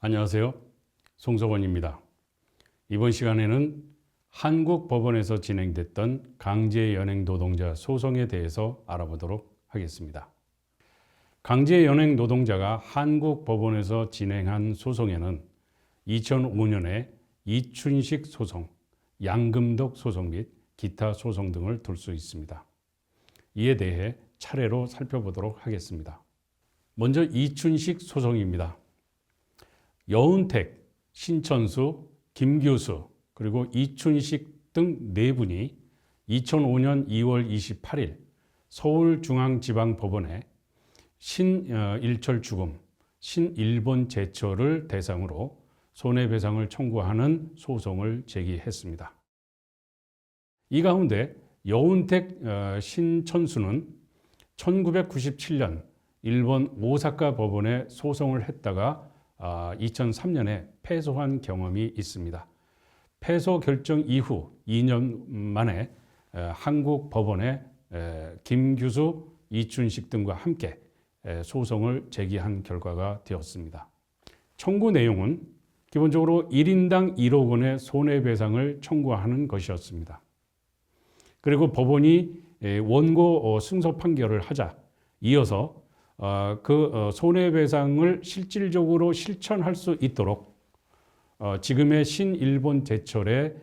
안녕하세요. 송석원입니다. 이번 시간에는 한국 법원에서 진행됐던 강제연행 노동자 소송에 대해서 알아보도록 하겠습니다. 강제연행 노동자가 한국 법원에서 진행한 소송에는 2005년에 이춘식 소송, 양금덕 소송 및 기타 소송 등을 둘 수 있습니다. 이에 대해 차례로 살펴보도록 하겠습니다. 먼저 이춘식 소송입니다. 여운택, 신천수, 김규수, 그리고 이춘식 등 네 분이 2005년 2월 28일 서울중앙지방법원에 신일철 죽음, 신일본 제철을 대상으로 손해배상을 청구하는 소송을 제기했습니다. 이 가운데 여운택 신천수는 1997년 일본 오사카 법원에 소송을 했다가 2003년에 패소한 경험이 있습니다. 패소 결정 이후 2년 만에 한국 법원에 김규수, 이춘식 등과 함께 소송을 제기한 결과가 되었습니다. 청구 내용은 기본적으로 1인당 1억 원의 손해배상을 청구하는 것이었습니다. 그리고 법원이 원고 승소 판결을 하자 이어서 그 손해배상을 실질적으로 실천할 수 있도록 지금의 신일본 제철의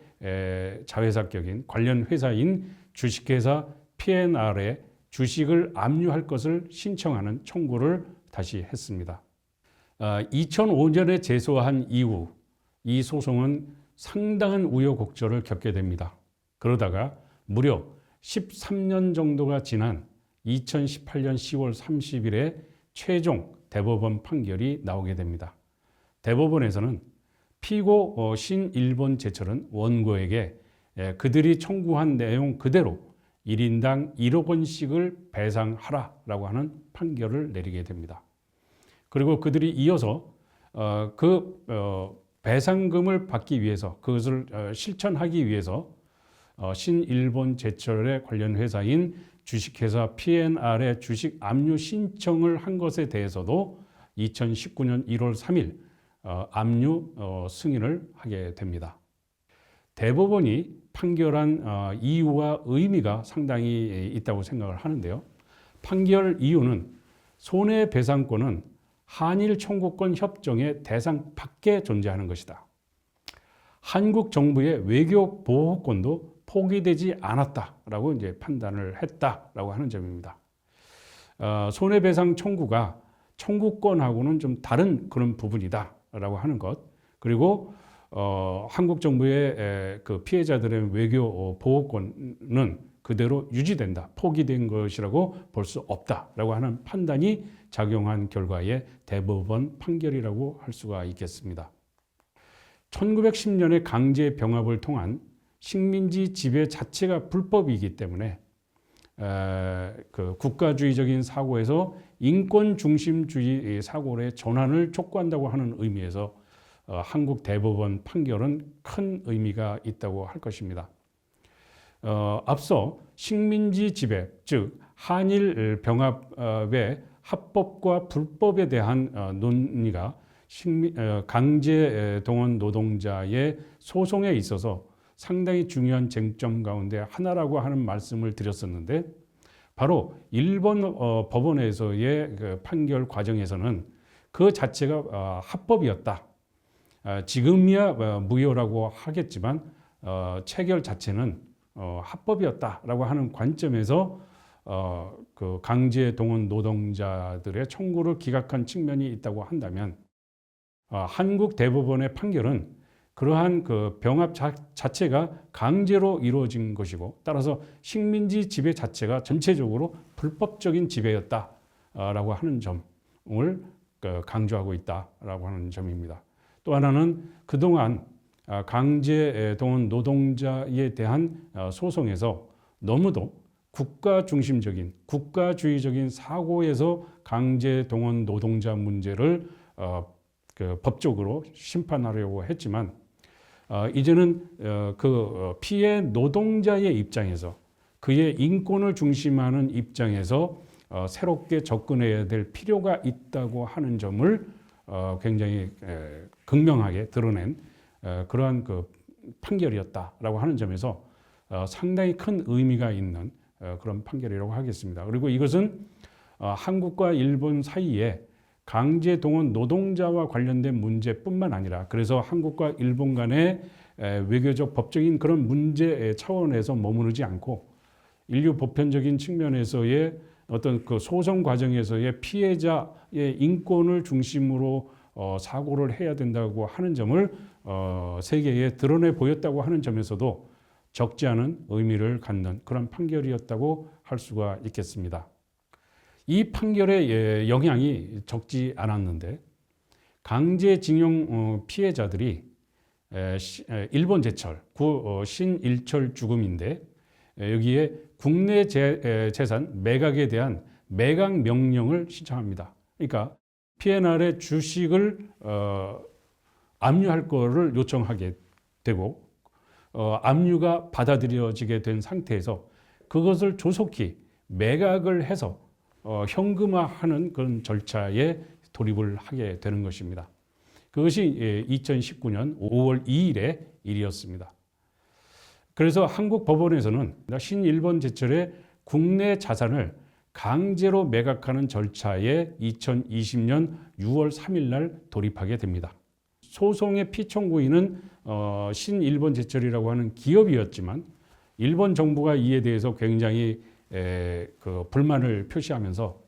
자회사격인 관련 회사인 주식회사 P&R에 주식을 압류할 것을 신청하는 청구를 다시 했습니다. 2005년에 제소한 이후 이 소송은 상당한 우여곡절을 겪게 됩니다. 그러다가 무려 13년 정도가 지난 2018년 10월 30일에 최종 대법원 판결이 나오게 됩니다. 대법원에서는 피고 신일본 제철은 원고에게 그들이 청구한 내용 그대로 1인당 1억 원씩을 배상하라라고 하는 판결을 내리게 됩니다. 그리고 그들이 이어서 배상금을 받기 위해서 그것을 실천하기 위해서 신일본 제철의 관련 회사인 주식회사 P&R의 주식 압류 신청을 한 것에 대해서도 2019년 1월 3일 압류 승인을 하게 됩니다. 대법원이 판결한 이유와 의미가 상당히 있다고 생각을 하는데요. 판결 이유는 손해배상권은 한일 청구권 협정의 대상 밖에 존재하는 것이다. 한국 정부의 외교 보호권도 포기되지 않았다라고 이제 판단을 했다라고 하는 점입니다. 손해배상 청구가 청구권하고는 좀 다른 그런 부분이다라고 하는 것, 그리고 한국 정부의 그 피해자들의 외교 보호권은 그대로 유지된다, 포기된 것이라고 볼 수 없다라고 하는 판단이 작용한 결과의 대법원 판결이라고 할 수가 있겠습니다. 1910년에 강제 병합을 통한 식민지 지배 자체가 불법이기 때문에 그 국가주의적인 사고에서 인권 중심주의 사고의 전환을 촉구한다고 하는 의미에서 한국 대법원 판결은 큰 의미가 있다고 할 것입니다. 앞서 식민지 지배, 즉 한일 병합의 합법과 불법에 대한 논의가 강제 동원 노동자의 소송에 있어서 상당히 중요한 쟁점 가운데 하나라고 하는 말씀을 드렸었는데, 바로 일본 법원에서의 그 판결 과정에서는 그 자체가 합법이었다. 지금이야 무효라고 하겠지만 체결 자체는 합법이었다라고 하는 관점에서 그 강제 동원 노동자들의 청구를 기각한 측면이 있다고 한다면, 한국 대법원의 판결은 그러한 그 병합 자체가 강제로 이루어진 것이고, 따라서 식민지 지배 자체가 전체적으로 불법적인 지배였다라고 하는 점을 강조하고 있다라고 하는 점입니다. 또 하나는 그동안 강제 동원 노동자에 대한 소송에서 너무도 국가 중심적인 국가주의적인 사고에서 강제 동원 노동자 문제를 법적으로 심판하려고 했지만 이제는 피해 노동자의 입장에서 그의 인권을 중심하는 입장에서 새롭게 접근해야 될 필요가 있다고 하는 점을 굉장히 극명하게 드러낸 그러한 판결이었다라고 하는 점에서 상당히 큰 의미가 있는 그런 판결이라고 하겠습니다. 그리고 이것은 한국과 일본 사이에 강제 동원 노동자와 관련된 문제뿐만 아니라 그래서 한국과 일본 간의 외교적 법적인 그런 문제 차원에서 머무르지 않고 인류 보편적인 측면에서의 어떤 그 소송 과정에서의 피해자의 인권을 중심으로 사고를 해야 된다고 하는 점을 세계에 드러내 보였다고 하는 점에서도 적지 않은 의미를 갖는 그런 판결이었다고 할 수가 있겠습니다. 이 판결의 영향이 적지 않았는데 강제징용 피해자들이 일본 제철, 신일철 죽음인데 여기에 국내 재산 매각에 대한 매각 명령을 신청합니다. 그러니까 P&R의 주식을 압류할 거를 요청하게 되고 압류가 받아들여지게 된 상태에서 그것을 조속히 매각을 해서 현금화하는 그런 절차에 돌입을 하게 되는 것입니다. 그것이 2019년 5월 2일의 일이었습니다. 그래서 한국 법원에서는 신일본 제철의 국내 자산을 강제로 매각하는 절차에 2020년 6월 3일 날 돌입하게 됩니다. 소송의 피청구인은 신일본 제철이라고 하는 기업이었지만 일본 정부가 이에 대해서 굉장히 불만을 표시하면서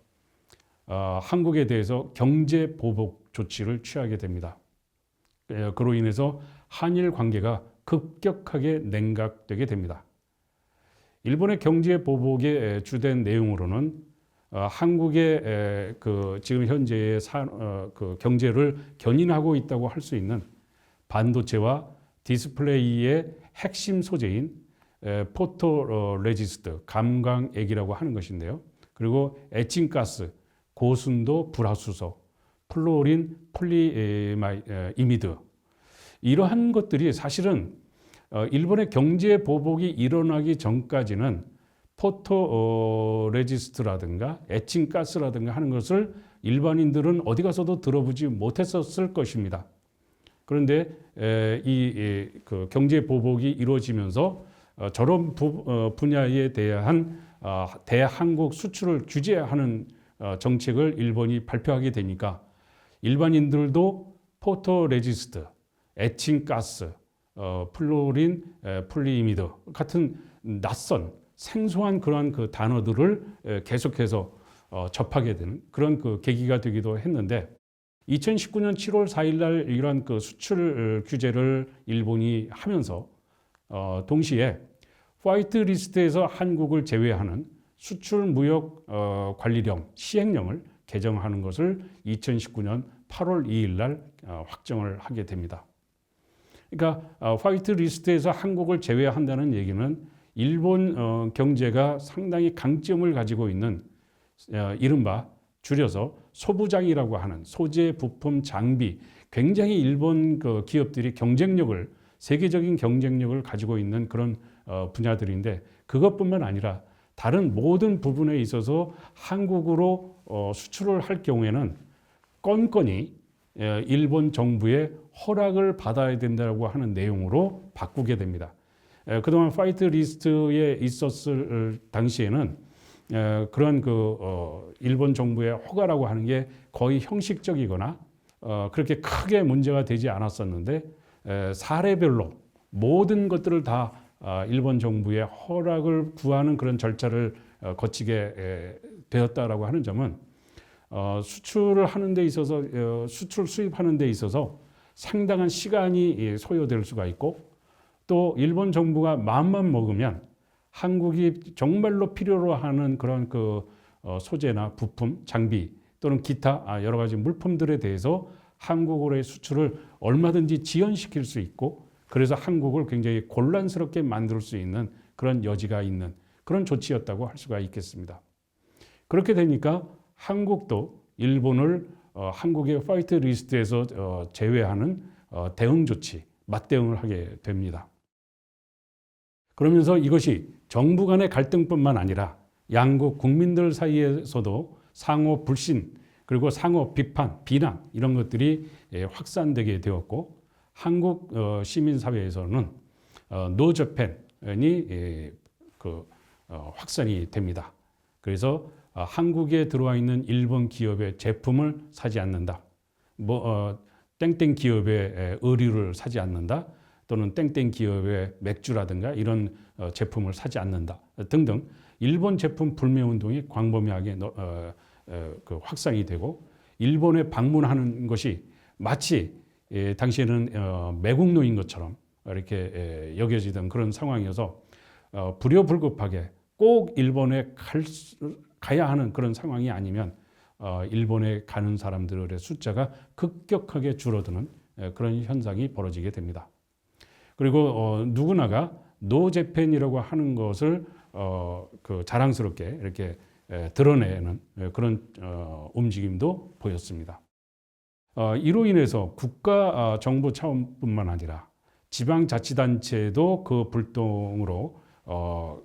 한국에 대해서 경제 보복 조치를 취하게 됩니다. 그로 인해서 한일 관계가 급격하게 냉각되게 됩니다. 일본의 경제 보복의 주된 내용으로는 한국의 지금 현재의 경제를 견인하고 있다고 할 수 있는 반도체와 디스플레이의 핵심 소재인 포토레지스트, 감광액이라고 하는 것인데요. 그리고 에칭가스, 고순도 불화수소, 플로린 폴리이미드 이러한 것들이 사실은 일본의 경제 보복이 일어나기 전까지는 포토레지스트라든가 에칭가스라든가 하는 것을 일반인들은 어디 가서도 들어보지 못했었을 것입니다. 그런데 그 경제 보복이 이루어지면서 저런 분야에 대한 대한국 수출을 규제하는 정책을 일본이 발표하게 되니까 일반인들도 포토레지스트, 에칭가스, 플로린, 폴리이미드 같은 낯선 생소한 그러한 그 단어들을 계속해서 접하게 되는 그런 그 계기가 되기도 했는데 2019년 7월 4일 날 이러한 그 수출 규제를 일본이 하면서 동시에 화이트 리스트에서 한국을 제외하는 수출 무역 관리령 시행령을 개정하는 것을 2019년 8월 2일 날 확정을 하게 됩니다. 그러니까 화이트 리스트에서 한국을 제외한다는 얘기는 일본 경제가 상당히 강점을 가지고 있는 이른바 줄여서 소부장이라고 하는 소재, 부품, 장비 굉장히 일본 그 기업들이 경쟁력을 세계적인 경쟁력을 가지고 있는 그런 분야들인데 그것뿐만 아니라 다른 모든 부분에 있어서 한국으로 수출을 할 경우에는 건건이 일본 정부의 허락을 받아야 된다고 하는 내용으로 바꾸게 됩니다. 그동안 화이트 리스트에 있었을 당시에는 그런 일본 정부의 허가라고 하는 게 거의 형식적이거나 그렇게 크게 문제가 되지 않았었는데 사례별로 모든 것들을 다 일본 정부의 허락을 구하는 그런 절차를 거치게 되었다라고 하는 점은 수출을 하는 데 있어서 수출 수입하는 데 있어서 상당한 시간이 소요될 수가 있고 또 일본 정부가 마음만 먹으면 한국이 정말로 필요로 하는 그런 소재나 부품, 장비 또는 기타 여러 가지 물품들에 대해서 한국으로의 수출을 얼마든지 지연시킬 수 있고 그래서 한국을 굉장히 곤란스럽게 만들 수 있는 그런 여지가 있는 그런 조치였다고 할 수가 있겠습니다. 그렇게 되니까 한국도 일본을 한국의 화이트 리스트에서 제외하는 대응 조치, 맞대응을 하게 됩니다. 그러면서 이것이 정부 간의 갈등뿐만 아니라 양국 국민들 사이에서도 상호 불신 그리고 상호 비판, 비난 이런 것들이 확산되게 되었고 한국 시민사회에서는 노저펜이 확산이 됩니다. 그래서 한국에 들어와 있는 일본 기업의 제품을 사지 않는다. 땡땡 기업의 의류를 사지 않는다. 또는 땡땡 기업의 맥주라든가 이런 제품을 사지 않는다. 등등 일본 제품 불매 운동이 광범위하게 확산이 되고 일본에 방문하는 것이 마치 당시에는 매국노인 것처럼 이렇게 여겨지던 그런 상황이어서 불효불급하게 꼭 일본에 가야 하는 그런 상황이 아니면 일본에 가는 사람들의 숫자가 급격하게 줄어드는 그런 현상이 벌어지게 됩니다. 그리고 누구나가 노재팬이라고 하는 것을 자랑스럽게 이렇게 드러내는 그런 움직임도 보였습니다. 이로 인해서 국가 정부 차원뿐만 아니라 지방자치단체도 그 불똥으로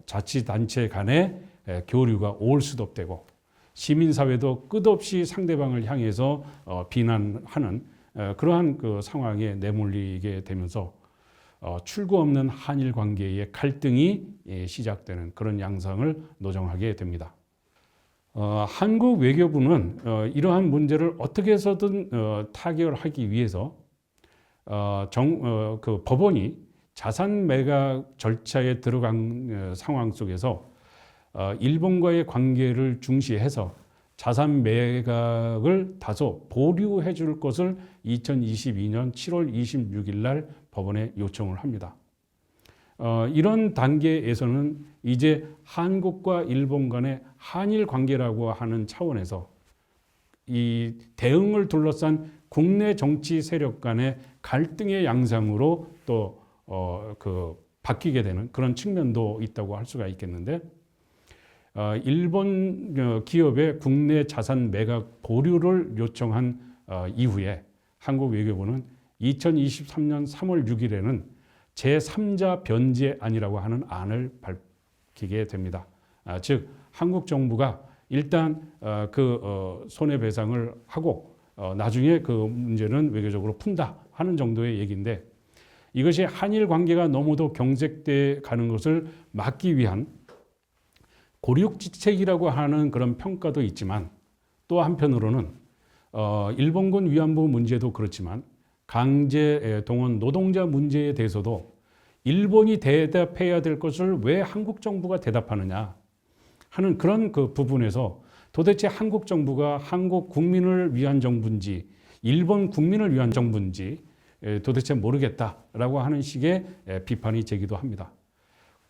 자치단체 간의 교류가 올수도되고 시민사회도 끝없이 상대방을 향해서 비난하는 그러한 그 상황에 내몰리게 되면서 출구 없는 한일 관계의 갈등이 시작되는 그런 양상을 노정하게 됩니다. 한국 외교부는 이러한 문제를 어떻게 해서든 타결하기 위해서 그 법원이 자산 매각 절차에 들어간 상황 속에서 일본과의 관계를 중시해서 자산 매각을 다소 보류해 줄 것을 2022년 7월 26일 날 법원에 요청을 합니다. 이런 단계에서는 이제 한국과 일본 간의 한일 관계라고 하는 차원에서 이 대응을 둘러싼 국내 정치 세력 간의 갈등의 양상으로 또 바뀌게 되는 그런 측면도 있다고 할 수가 있겠는데 일본 기업의 국내 자산 매각 보류를 요청한 이후에 한국 외교부는 2023년 3월 6일에는 제3자 변제안이라고 하는 안을 밝히게 됩니다. 즉 한국 정부가 일단 손해배상을 하고 나중에 그 문제는 외교적으로 푼다 하는 정도의 얘기인데 이것이 한일 관계가 너무도 경색돼 가는 것을 막기 위한 고륙지책이라고 하는 그런 평가도 있지만 또 한편으로는 일본군 위안부 문제도 그렇지만 강제 동원 노동자 문제에 대해서도 일본이 대답해야 될 것을 왜 한국 정부가 대답하느냐 하는 그런 그 부분에서 도대체 한국 정부가 한국 국민을 위한 정부인지 일본 국민을 위한 정부인지 도대체 모르겠다라고 하는 식의 비판이 제기도 합니다.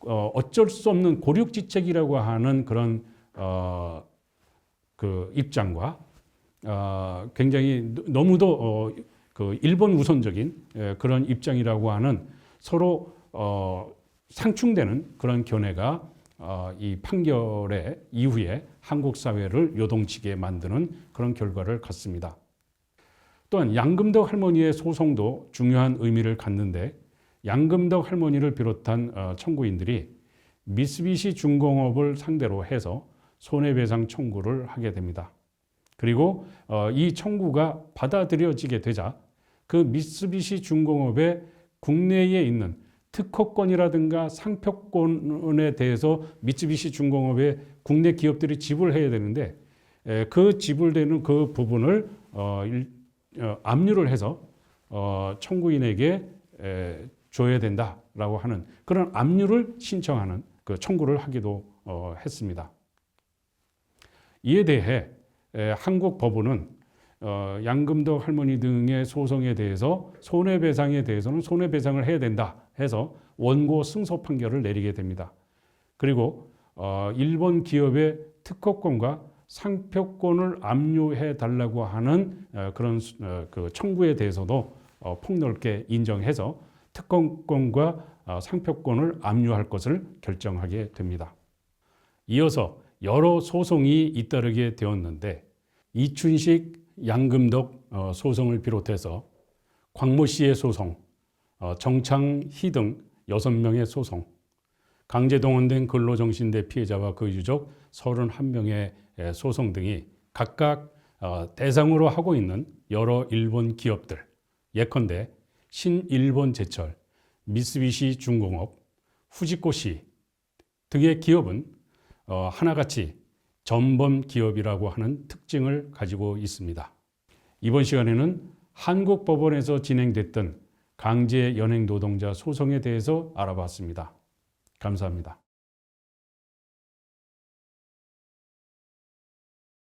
어쩔 수 없는 고륙지책이라고 하는 그런 그 입장과 굉장히 너무도 일본 우선적인 그런 입장이라고 하는 서로 상충되는 그런 견해가 이 판결의 이후에 한국 사회를 요동치게 만드는 그런 결과를 갖습니다. 또한 양금덕 할머니의 소송도 중요한 의미를 갖는데 양금덕 할머니를 비롯한 청구인들이 미쓰비시 중공업을 상대로 해서 손해배상 청구를 하게 됩니다. 그리고 이 청구가 받아들여지게 되자 그 미쓰비시 중공업의 국내에 있는 특허권이라든가 상표권에 대해서 미쓰비시 중공업의 국내 기업들이 지불해야 되는데 그 지불되는 그 부분을 압류를 해서 청구인에게 줘야 된다라고 하는 그런 압류를 신청하는 그 청구를 하기도 했습니다. 이에 대해 한국 법원은 양금덕 할머니 등의 소송에 대해서 손해배상에 대해서는 손해배상을 해야 된다 해서 원고 승소 판결을 내리게 됩니다. 그리고 일본 기업의 특허권과 상표권을 압류해 달라고 하는 그런 그 청구에 대해서도 폭넓게 인정해서 특허권과 상표권을 압류할 것을 결정하게 됩니다. 이어서 여러 소송이 잇따르게 되었는데 이춘식, 양금덕 소송을 비롯해서 광모 씨의 소송, 정창희 등 6명의 소송, 강제동원된 근로정신대 피해자와 그 유족 31명의 소송 등이 각각 대상으로 하고 있는 여러 일본 기업들, 예컨대 신일본제철, 미쓰비시 중공업, 후지코시 등의 기업은 하나같이 전범 기업이라고 하는 특징을 가지고 있습니다. 이번 시간에는 한국 법원에서 진행됐던 강제 연행 노동자 소송에 대해서 알아봤습니다. 감사합니다.